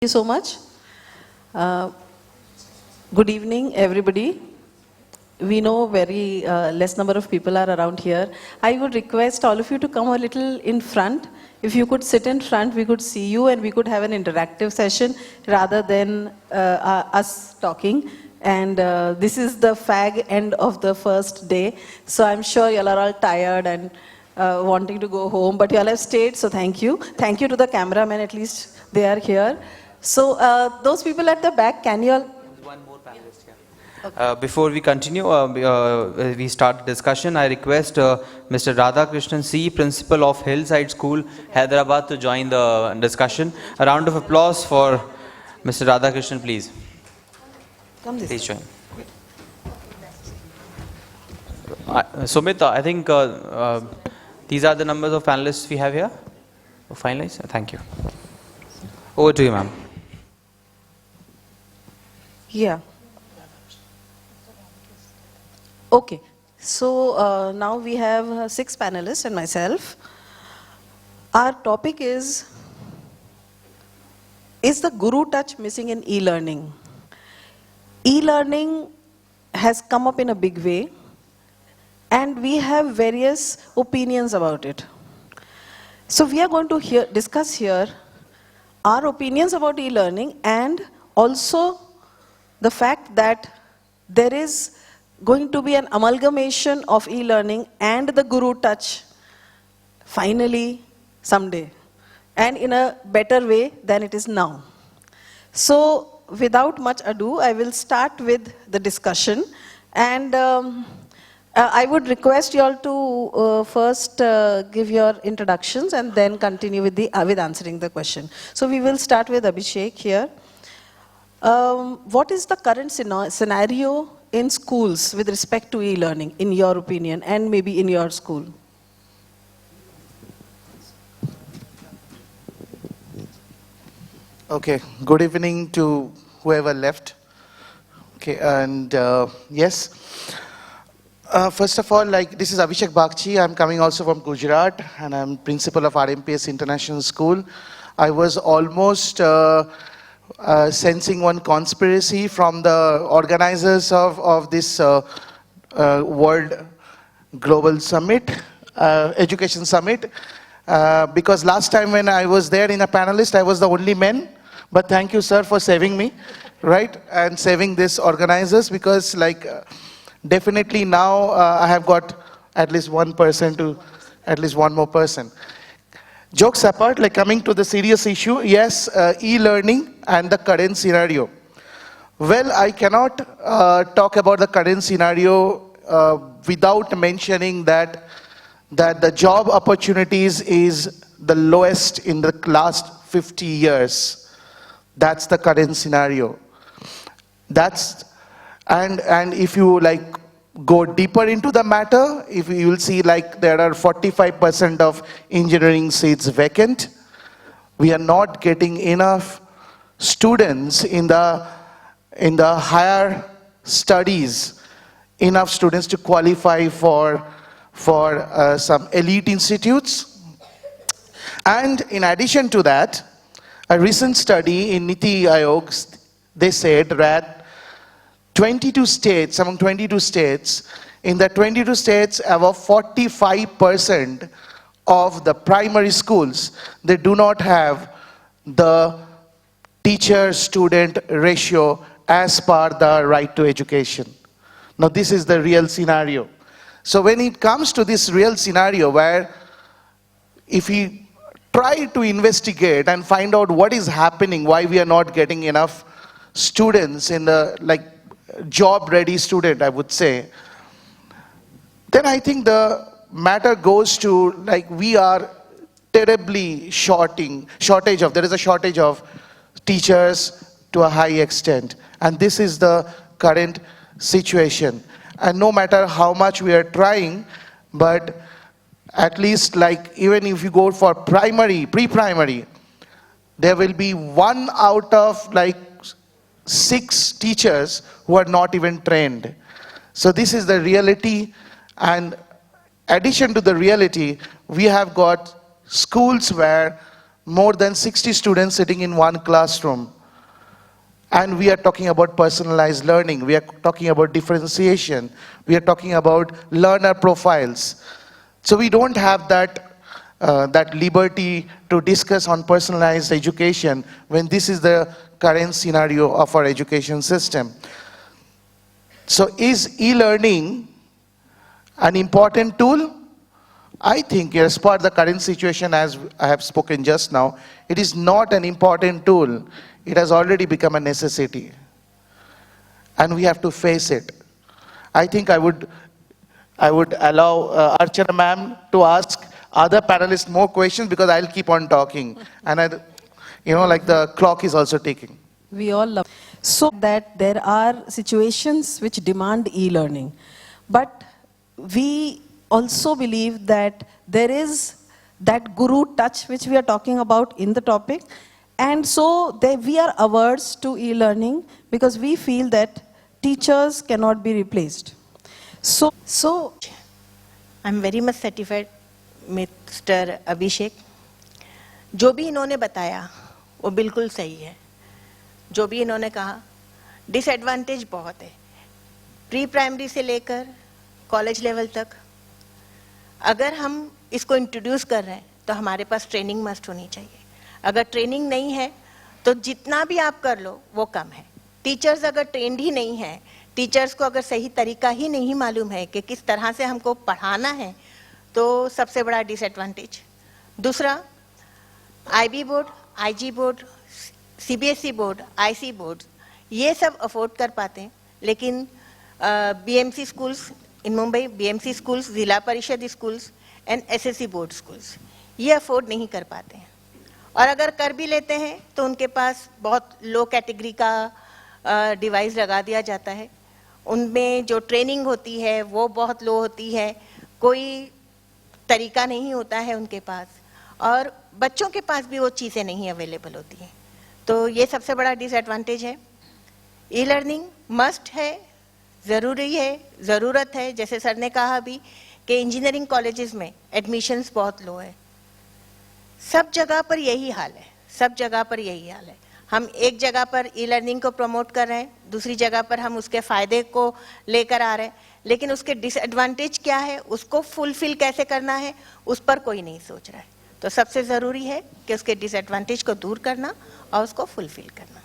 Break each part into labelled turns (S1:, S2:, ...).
S1: you so much. Good evening, everybody. We know very less number of people are around here. I would request all of you to come a little in front. If you could sit in front, we could see you and we could have an interactive session rather than us talking. And this is the fag end of the first day. So I'm sure y'all are all tired and wanting to go home, but y'all have stayed, so thank you. Thank you to the cameramen, at least they are here. So those people at the back, can you all...
S2: One more panelist, yeah. Okay. Before we continue, we start the discussion, I request Mr. Radhakrishnan C, Principal of Hillside School, Hyderabad, to join the discussion. A round of applause for Mr. Radhakrishnan, please.
S1: Come this
S2: please join. Sumit, I think these are the numbers of panelists we have here. Finalize? Thank you. Over to you, ma'am.
S1: Yeah. Okay. So now we have 6 panelists and myself. Our topic is the guru touch missing in e-learning? E-learning has come up in a big way, and we have various opinions about it. So we are going to discuss here our opinions about e-learning, and also the fact that there is going to be an amalgamation of e-learning and the guru touch finally someday, and in a better way than it is now. So without much ado, I will start with the discussion, and I would request you all to first give your introductions and then continue with answering the question. So we will start with Abhishek here. What is the current scenario in schools with respect to e-learning, in your opinion, and maybe in your school?
S3: Okay, good evening to whoever left. Okay, and yes. First of all, this is Abhishek Bakshi. I'm coming also from Gujarat, and I'm principal of RMPS International School. I was almost sensing one conspiracy from the organizers of this World Global Summit, Education Summit, because last time when I was there in a panelist, I was the only man. But thank you, sir, for saving me, right? And saving these organizers, because definitely now I have got at least one person to, at least one more person. Jokes apart, coming to the serious issue, yes, e-learning and the current scenario. Well, I cannot talk about the current scenario without mentioning that the job opportunities is the lowest in the last 50 years. That's the current scenario. And if you go deeper into the matter, if you will see there are 45% of engineering seats vacant. We are not getting enough students in the higher studies, enough students to qualify for some elite institutes. And in addition to that, a recent study in Niti Aayog, they said that 22 states, among 22 states, in the 22 states, about 45% of the primary schools, they do not have the teacher-student ratio as per the right to education. Now this is the real scenario. So when it comes to this real scenario where if we try to investigate and find out what is happening, why we are not getting enough students in the job-ready student, I would say, then I think the matter goes to we are terribly there is a shortage of teachers to a high extent, and this is the current situation. And no matter how much we are trying, but at least even if you go for primary, pre-primary, there will be 1 out of 6 teachers who are not even trained. So this is the reality, and addition to the reality, we have got schools where more than 60 students sitting in one classroom. And we are talking about personalized learning. We are talking about differentiation. We are talking about learner profiles. So we don't have that liberty to discuss on personalized education when this is the current scenario of our education system. So is e-learning an important tool? I think as per the current situation, as I have spoken just now, it is not an important tool. It has already become a necessity. And we have to face it. I think I would allow Archana ma'am to ask other panelists more questions because I'll keep on talking. And like the clock is also ticking.
S1: We all love. So that there are situations which demand e-learning. But we also believe that there is that guru touch which we are talking about in the topic. And so we are averse to e-learning because we feel that teachers cannot be replaced. So
S4: I'm very much satisfied, Mr. Abhishek. जो भी इन्होंने बताया वो बिल्कुल सही है. जो भी इन्होंने कहा डिसएडवांटेज बहुत है. प्री प्राइमरी से लेकर कॉलेज लेवल तक अगर हम इसको इंट्रोड्यूस कर रहे हैं तो हमारे पास ट्रेनिंग मस्ट होनी चाहिए. अगर ट्रेनिंग नहीं है तो जितना भी आप कर लो वो कम है. टीचर्स अगर ट्रेंड ही नहीं है, टीचर्स को अगर सही तरीका ही नहीं मालूम है कि किस तरह से हमको पढ़ाना है, तो सबसे बड़ा डिसएडवांटेज. दूसरा, IB board, IG board, CBSE board, IC board ये सब अफोर्ड कर पाते हैं, लेकिन BMC schools in Mumbai, BMC schools, जिला परिषद schools and SSC board schools ये अफोर्ड नहीं कर पाते हैं. और अगर कर भी लेते हैं तो उनके पास बहुत लो कैटेगरी का डिवाइस लगा दिया जाता है. उनमें जो ट्रेनिंग होती है वो बहुत लो होती है, कोई तरीका नहीं होता है उनके पास, और बच्चों के पास भी वो चीज़ें नहीं अवेलेबल होती हैं. तो ये सबसे बड़ा डिसएडवांटेज है. ई लर्निंग मस्ट है, ज़रूरी है, ज़रूरत है. जैसे सर ने कहा अभी कि इंजीनियरिंग कॉलेजेस में एडमिशन्स बहुत लो है. सब जगह पर यही हाल है, सब जगह पर यही हाल है. हम एक जगह पर ई लर्निंग को प्रमोट कर रहे हैं, दूसरी जगह पर हम उसके फ़ायदे को लेकर आ रहे हैं, लेकिन उसके डिसएडवांटेज क्या है, उसको फुलफिल कैसे करना है, उस पर कोई नहीं सोच रहा है. तो सबसे ज़रूरी है कि उसके डिसएडवांटेज को दूर करना और उसको फुलफिल करना.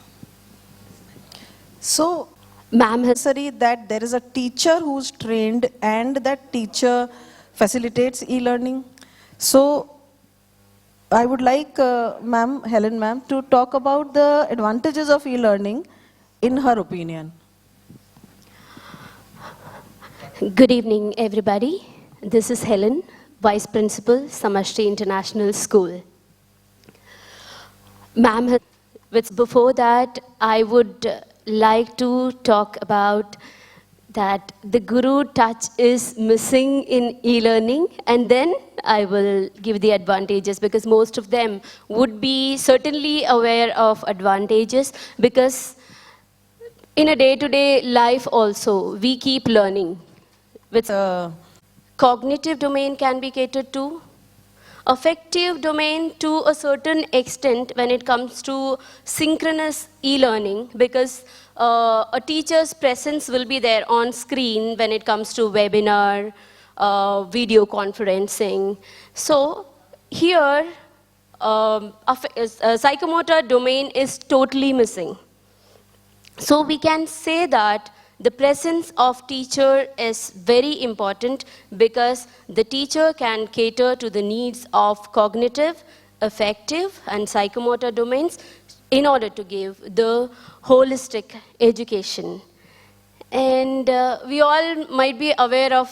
S1: So, ma'am, necessary that there is a teacher who's trained and that teacher facilitates e-learning. So, I would like ma'am, Helen ma'am, to talk about the advantages of e-learning in her opinion.
S5: Good evening, everybody. This is Helen, Vice Principal, Samashti International School. Ma'am, before that, I would like to talk about that the guru touch is missing in e-learning, and then I will give the advantages, because most of them would be certainly aware of advantages, because in a day-to-day life also, we keep learning. With cognitive domain can be catered to, affective domain to a certain extent when it comes to synchronous e-learning, because a teacher's presence will be there on screen when it comes to webinar, video conferencing. So here, psychomotor domain is totally missing. So we can say that the presence of teacher is very important, because the teacher can cater to the needs of cognitive, affective, and psychomotor domains in order to give the holistic education. And we all might be aware of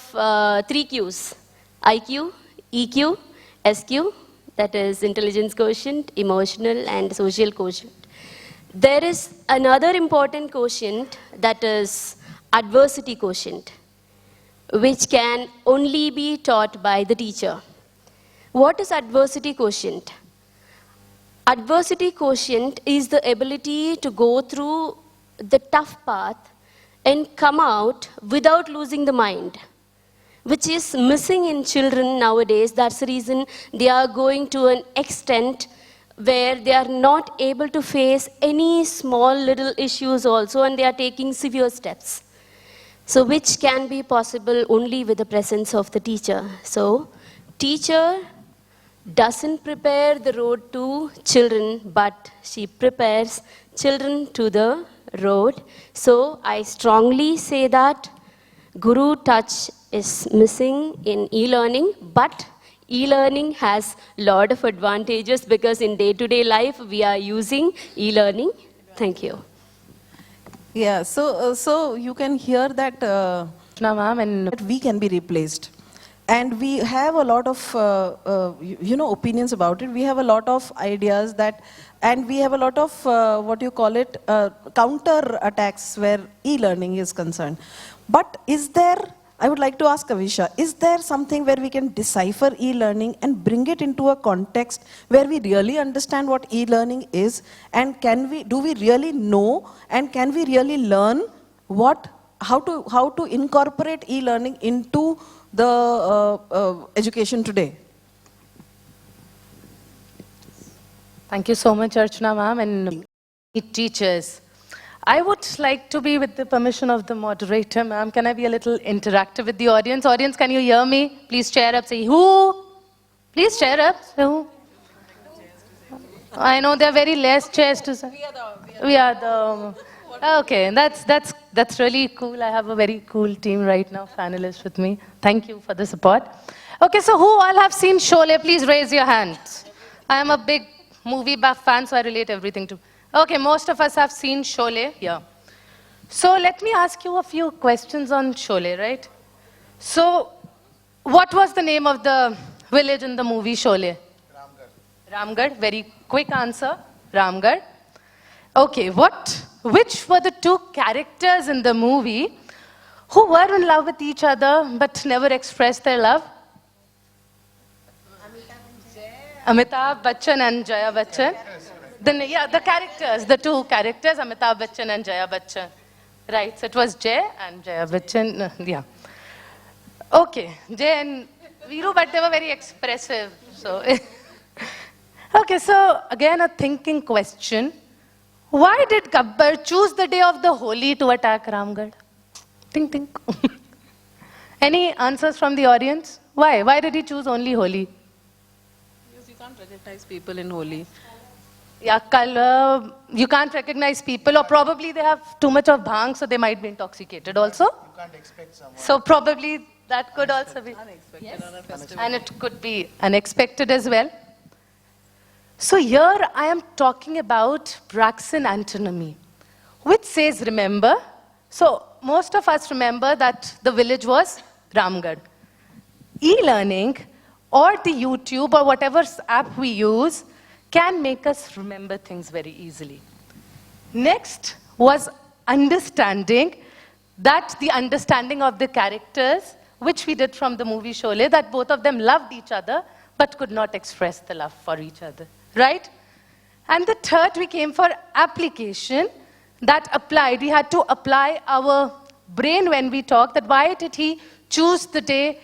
S5: 3 Qs: IQ, EQ, SQ, that is intelligence quotient, emotional, and social quotient. There is another important quotient, that is adversity quotient, which can only be taught by the teacher. What is adversity quotient? Adversity quotient is the ability to go through the tough path and come out without losing the mind, which is missing in children nowadays. That's the reason they are going to an extent where they are not able to face any small little issues also, and they are taking severe steps. So which can be possible only with the presence of the teacher. So teacher doesn't prepare the road to children, but she prepares children to the road. So I strongly say that Guru touch is missing in e-learning, but e-learning has a lot of advantages because in day-to-day life we are using e-learning. Thank you.
S1: Yeah, so you can hear that that we can be replaced. And we have a lot of, opinions about it. We have a lot of ideas that, and we have a lot of, counter attacks where e-learning is concerned. But is there, I would like to ask Kavisha, is there something where we can decipher e-learning and bring it into a context where we really understand what e-learning is? And do we really know and can we really learn how to incorporate e-learning into the education today?
S6: Thank you so much, Archana ma'am, and teachers. I would like to be, with the permission of the moderator, ma'am, can I be a little interactive with the audience? Audience, can you hear me? Please cheer up, say who? Please cheer up, say who? I know there are very less chairs to say. We are the... Okay, that's really cool. I have a very cool team right now, panelists with me. Thank you for the support. Okay, so who all have seen Sholay? Please raise your hands. I am a big movie buff fan, so I relate everything to... Okay, most of us have seen Sholay here. So let me ask you a few questions on Sholay, right? So what was the name of the village in the movie Sholay? Ramgarh. Ramgarh, very quick answer, Ramgarh. Okay, which were the two characters in the movie who were in love with each other but never expressed their love? Amitabh Bachchan and Jaya Bachchan. The characters, the two characters, Amitabh Bachchan and Jaya Bachchan. Right, so it was Jay and Jaya Bachchan, yeah. Okay, Jay and Veeru, but they were very expressive, so. Okay, so again a thinking question. Why did Gabbar choose the day of the Holi to attack Ramgarh? Think. Any answers from the audience? Why? Why did he choose only Holi?
S1: Because you can't recognize people in Holi.
S6: Yeah, you can't recognize people, or probably they have too much of bhang, so they might be intoxicated also. You can't expect someone. So probably that could also be unexpected. Yes. On a festival. And it could be unexpected as well. So here I am talking about Braxton antonymy, which says remember. So most of us remember that the village was Ramgarh. E-learning or the YouTube or whatever app we use can make us remember things very easily. Next was understanding, that the understanding of the characters, which we did from the movie Sholay, that both of them loved each other but could not express the love for each other, right? And the third, we came for application, that applied. We had to apply our brain when we talked, that why did he choose the day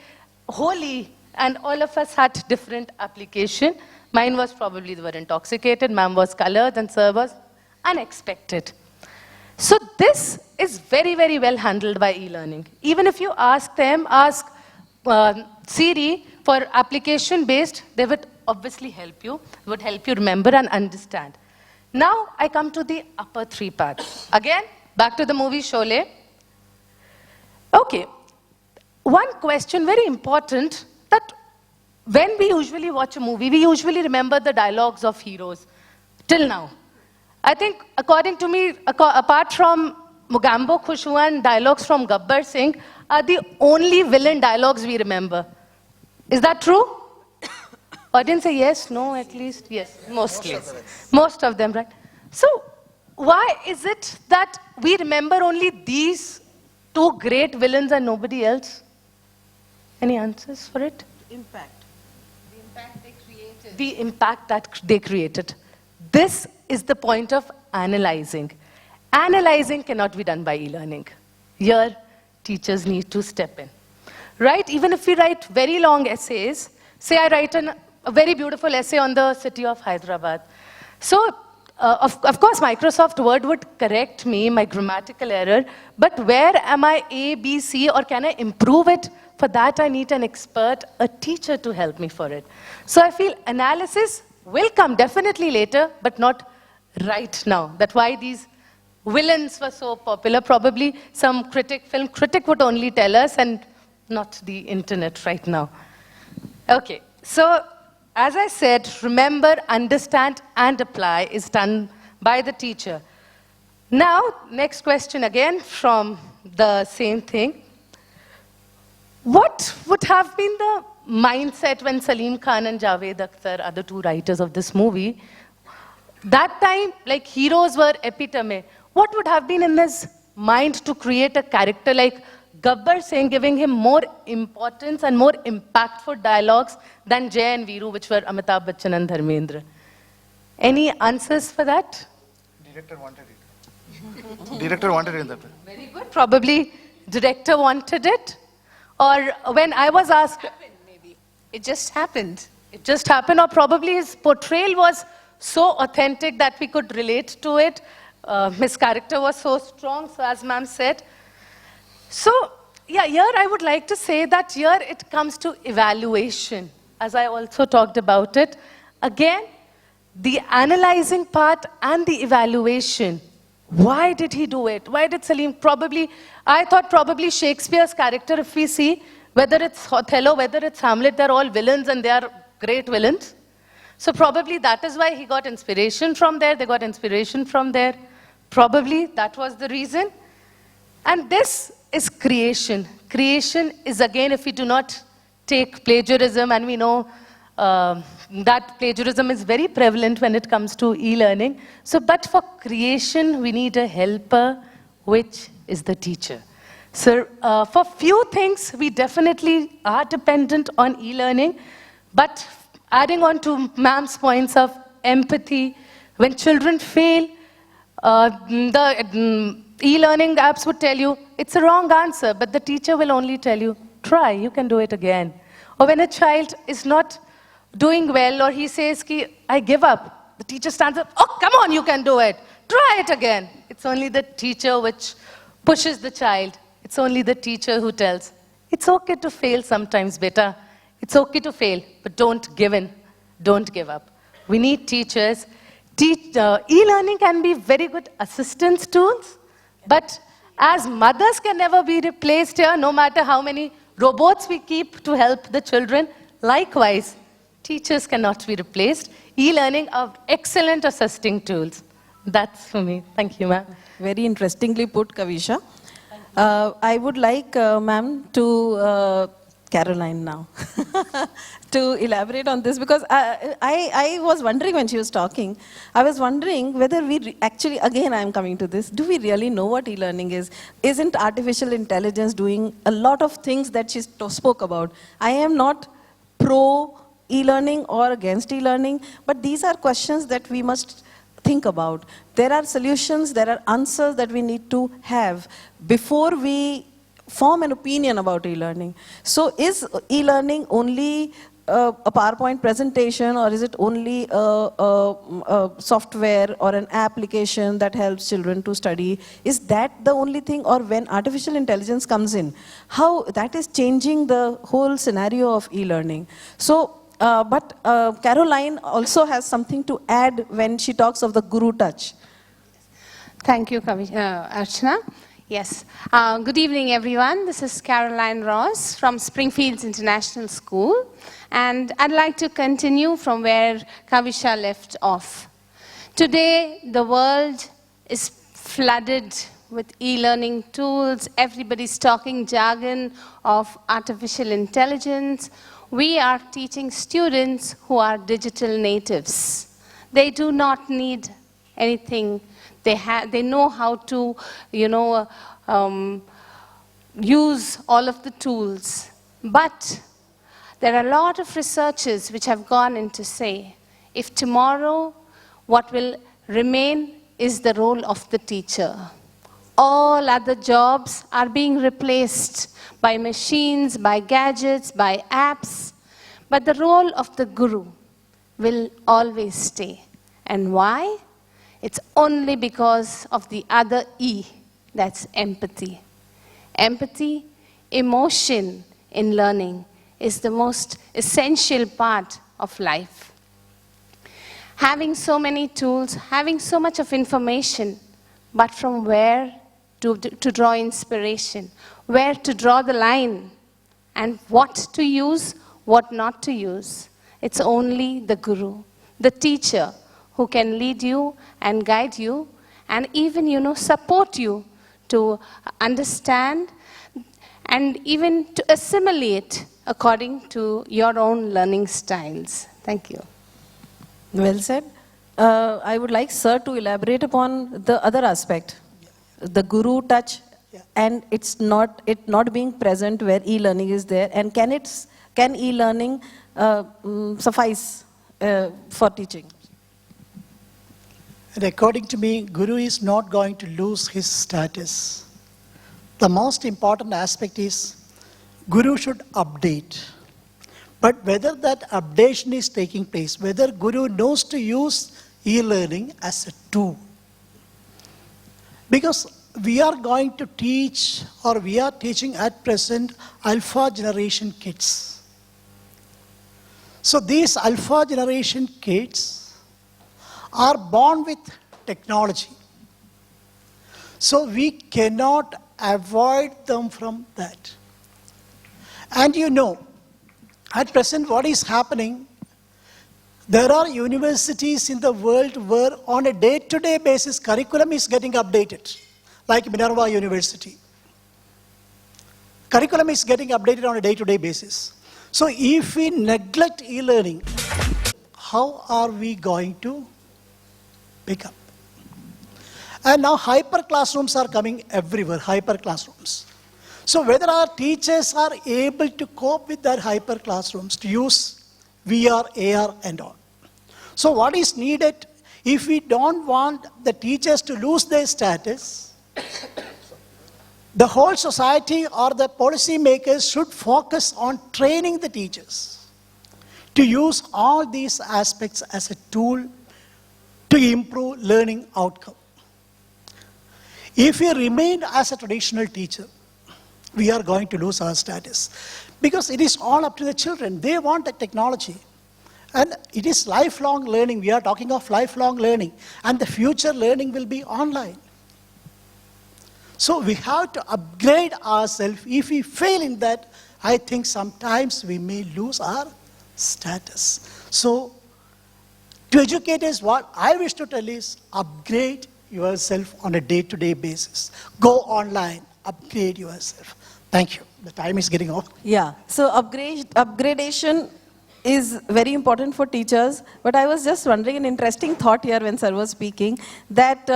S6: Holi, and all of us had different application. Mine was probably they were intoxicated, ma'am was colored, and sir was unexpected. So this is very, very well handled by e-learning. Even if you ask Siri for application-based, they would obviously help you, would help you remember and understand. Now I come to the upper three parts. Again, back to the movie Sholay. Okay, one question very important, that when we usually watch a movie, we usually remember the dialogues of heroes, till now. I think, according to me, apart from Mugambo Khushbu and dialogues from Gabbar Singh, are the only villain dialogues we remember. Is that true? Audience say yes, no, at least, yes, mostly. Most of them, right? So, why is it that we remember only these two great villains and nobody else? Any answers for it?
S1: Impact.
S6: The impact that they created. This is the point of analyzing. Analyzing cannot be done by e-learning. Here, teachers need to step in. Right? Even if we write very long essays, say I write a very beautiful essay on the city of Hyderabad. So, of course, Microsoft Word would correct me, my grammatical error, but where am I A, B, C, or can I improve it? For that, I need an expert, a teacher to help me for it. So I feel analysis will come definitely later, but not right now. That's why these villains were so popular. Probably some film critic would only tell us, and not the internet right now. Okay, so as I said, remember, understand, and apply is done by the teacher. Now, next question again from the same thing. What would have been the mindset when Salim Khan and Javed Akhtar are the two writers of this movie? That time, like, heroes were epitome. What would have been in his mind to create a character like Gabbar Singh, giving him more importance and more impactful dialogues than Jay and Veeru, which were Amitabh Bachchan and Dharmendra? Any answers for that?
S3: Director wanted it. Director wanted it in that way.
S6: Very good. Probably director wanted it. Or when I was asked...
S4: Maybe. It just happened.
S6: It just happened, or probably his portrayal was so authentic that we could relate to it. His character was so strong, so as ma'am said. So, yeah, here I would like to say that here it comes to evaluation, as I also talked about it. Again, the analyzing part and the evaluation. Why did he do it? Why did Salim? I thought probably Shakespeare's character, if we see, whether it's Othello, whether it's Hamlet, they're all villains and they are great villains. So probably that is why he got inspiration from there, they got inspiration from there. Probably that was the reason. And this is creation. Creation is, again, if we do not take plagiarism, and we know that plagiarism is very prevalent when it comes to e-learning. So, but for creation, we need a helper, which is the teacher. So, for few things, we definitely are dependent on e-learning, but adding on to ma'am's points of empathy, when children fail, the e-learning apps would tell you, it's a wrong answer, but the teacher will only tell you, try, you can do it again. Or when a child is not doing well, or he says, I give up, the teacher stands up, oh, come on, you can do it. Try it again. It's only the teacher which pushes the child. It's only the teacher who tells, it's okay to fail sometimes, beta. It's okay to fail, but don't give in. Don't give up. We need teachers. E-learning can be very good assistance tools, but as mothers can never be replaced here, no matter how many robots we keep to help the children, likewise, teachers cannot be replaced. E-learning are excellent assisting tools. That's for me. Thank you, ma'am.
S1: Very interestingly put, Kavisha. I would like ma'am to, Caroline now, to elaborate on this, because I was wondering when she was talking, I was wondering whether we actually, again I am coming to this, do we really know what e-learning is? Isn't artificial intelligence doing a lot of things that she spoke about? I am not pro e-learning or against e-learning, but these are questions that we must think about. There are solutions, there are answers that we need to have before we form an opinion about e-learning. So is e-learning only a PowerPoint presentation, or is it only a software or an application that helps children to study? Is that the only thing? Or when artificial intelligence comes in, how that is changing the whole scenario of e-learning? So, but Caroline also has something to add when she talks of the guru touch.
S7: Thank you, Archana. Yes. Good evening, everyone. This is Caroline Ross from Springfields International School. And I'd like to continue from where Kavisha left off. Today, the world is flooded with e-learning tools. Everybody's talking jargon of artificial intelligence. We are teaching students who are digital natives. They do not need anything. They know how to, use all of the tools. But there are a lot of researchers which have gone in to say, if tomorrow what will remain is the role of the teacher. All other jobs are being replaced by machines, by gadgets, by apps. But the role of the guru will always stay. And why? It's only because of the other E, that's empathy. Empathy, emotion in learning is the most essential part of life. Having so many tools, having so much of information, but from where to draw inspiration, where to draw the line, and what to use, what not to use. It's only the guru, the teacher, who can lead you and guide you and even, support you to understand and even to assimilate according to your own learning styles. Thank you.
S1: Well said. I would like Sir to elaborate upon the other aspect, the guru touch, and it not being present where e-learning is there, and can e-learning suffice for teaching?
S8: And according to me, guru is not going to lose his status. The most important aspect is guru should update. But whether that updation is taking place, whether guru knows to use e-learning as a tool. Because we are going to teach, or we are teaching at present, alpha generation kids. So these alpha generation kids are born with technology. So we cannot avoid them from that. And at present what is happening, there are universities in the world where on a day-to-day basis curriculum is getting updated, like Minerva University. Curriculum is getting updated on a day-to-day basis. So if we neglect e-learning, how are we going to pick up? And now hyper classrooms are coming everywhere, hyper classrooms. So whether our teachers are able to cope with that hyper classrooms, to use VR, AR and all. So what is needed, if we don't want the teachers to lose their status, the whole society or the policy makers should focus on training the teachers to use all these aspects as a tool to improve learning outcome. If we remain as a traditional teacher, we are going to lose our status. Because it is all up to the children. They want the technology. And it is lifelong learning. We are talking of lifelong learning. And the future learning will be online. So we have to upgrade ourselves. If we fail in that, I think sometimes we may lose our status. So to educators, what I wish to tell is upgrade yourself on a day-to-day basis. Go online, upgrade yourself. Thank you. The time is getting off.
S1: Yeah, so upgradation is very important for teachers, but I was just wondering, an interesting thought here when sir was speaking, that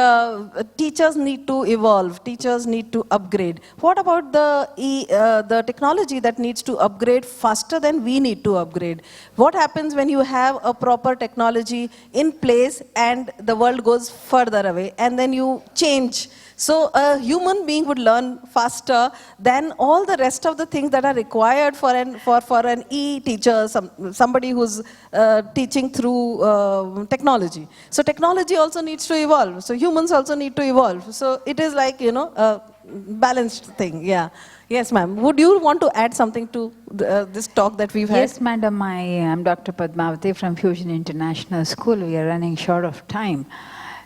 S1: teachers need to evolve, teachers need to upgrade. What about the technology that needs to upgrade faster than we need to upgrade? What happens when you have a proper technology in place and the world goes further away and then you change? So a human being would learn faster than all the rest of the things that are required for an e-teacher, somebody who's teaching through technology. So technology also needs to evolve. So humans also need to evolve. So it is like, a balanced thing. Yeah. Yes, ma'am. Would you want to add something to this talk that we've had?
S9: Yes, madam. I am Dr. Padmavathy from Fusion International School. We are running short of time.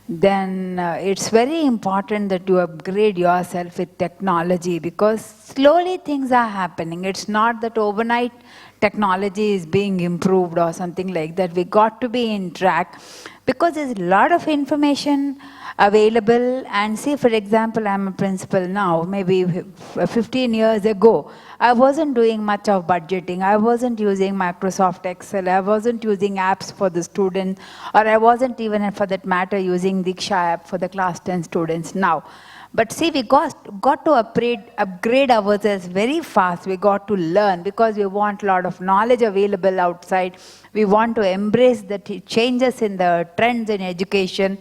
S9: Then it's very important that you upgrade yourself with technology, because slowly things are happening. It's not that overnight technology is being improved or something like that. We got to be in track, because there's a lot of information available. And see, for example, I'm a principal now. Maybe 15 years ago, I wasn't doing much of budgeting. I wasn't using Microsoft Excel. I wasn't using apps for the students, or I wasn't even, for that matter, using Diksha app for the class 10 students now. But see, we got to upgrade ourselves very fast. We got to learn, because we want a lot of knowledge available outside. We want to embrace the changes in the trends in education.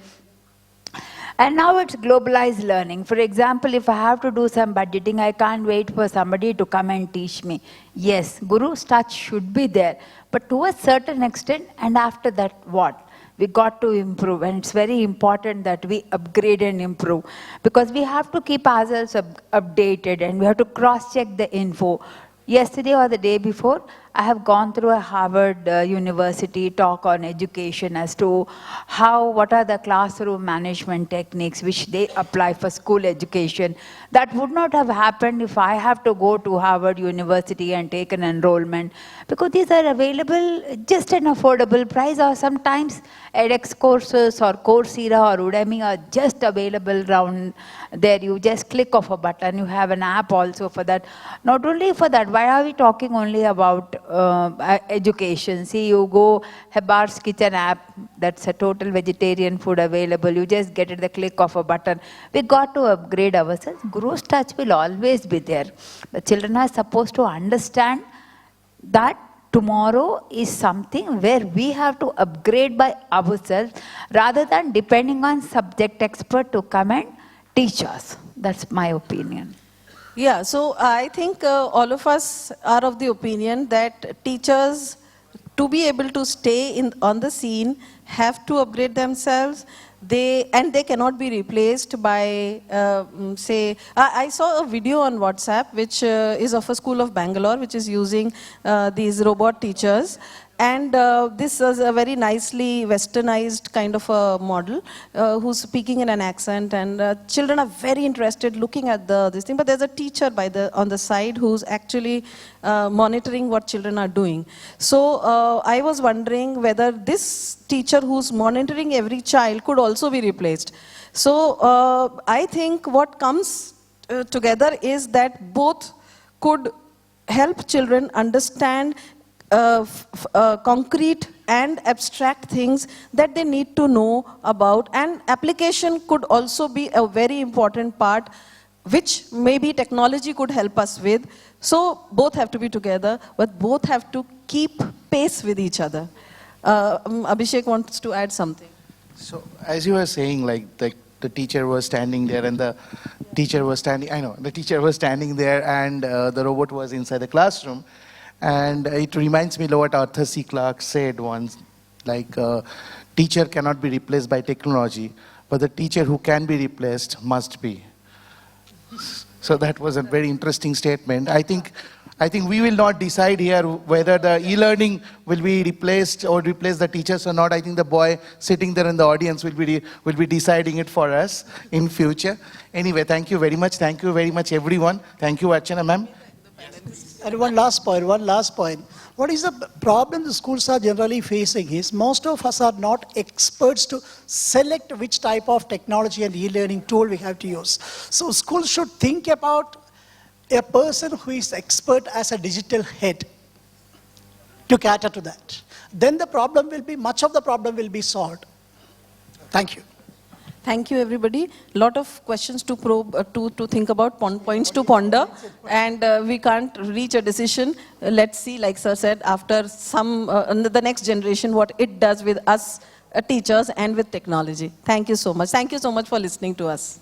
S9: And now it's globalized learning. For example, if I have to do some budgeting, I can't wait for somebody to come and teach me. Yes, Guru's touch should be there, but to a certain extent, and after that, what? We got to improve, and it's very important that we upgrade and improve, because we have to keep ourselves updated, and we have to cross-check the info. Yesterday or the day before, I have gone through a Harvard University talk on education as to what are the classroom management techniques which they apply for school education. That would not have happened if I have to go to Harvard University and take an enrollment, because these are available just an affordable price, or sometimes edX courses or Coursera or Udemy are just available around there. You just click of a button. You have an app also for that. Not only for that, why are we talking only about education? See, you go Hebar's Kitchen app, that's a total vegetarian food available. You just get it the click of a button. We got to upgrade ourselves. Guru's touch will always be there. The children are supposed to understand that tomorrow is something where we have to upgrade by ourselves rather than depending on subject expert to come and teach us. That's my opinion.
S1: Yeah, so I think all of us are of the opinion that teachers, to be able to stay on the scene, have to upgrade themselves. They cannot be replaced by, say, I saw a video on WhatsApp which is of a school of Bangalore which is using these robot teachers. And this is a very nicely westernized kind of a model who's speaking in an accent, and children are very interested looking at this thing. But there's a teacher on the side who's actually monitoring what children are doing. So I was wondering whether this teacher who's monitoring every child could also be replaced. So I think what comes together is that both could help children understand concrete and abstract things that they need to know about, and application could also be a very important part, which maybe technology could help us with. So both have to be together, but both have to keep pace with each other. Abhishek wants to add something.
S3: So as you were saying, like the teacher was standing there, and the teacher was standing there, and the robot was inside the classroom. And it reminds me of what Arthur C. Clarke said once, like, teacher cannot be replaced by technology, but the teacher who can be replaced must be. So that was a very interesting statement. I think we will not decide here whether the e-learning will be replaced or replace the teachers or not. I think the boy sitting there in the audience will be deciding it for us in future. Anyway, thank you very much. Thank you very much, everyone. Thank you, Archana ma'am.
S8: And one last point. What is the problem the schools are generally facing is most of us are not experts to select which type of technology and e-learning tool we have to use. So schools should think about a person who is expert as a digital head to cater to that. Then much of the problem will be solved. Thank you.
S1: Thank you, everybody. Lot of questions to probe, to think about, points to ponder, and we can't reach a decision. Let's see, like Sir said, after the next generation, what it does with us teachers and with technology. Thank you so much. Thank you so much for listening to us.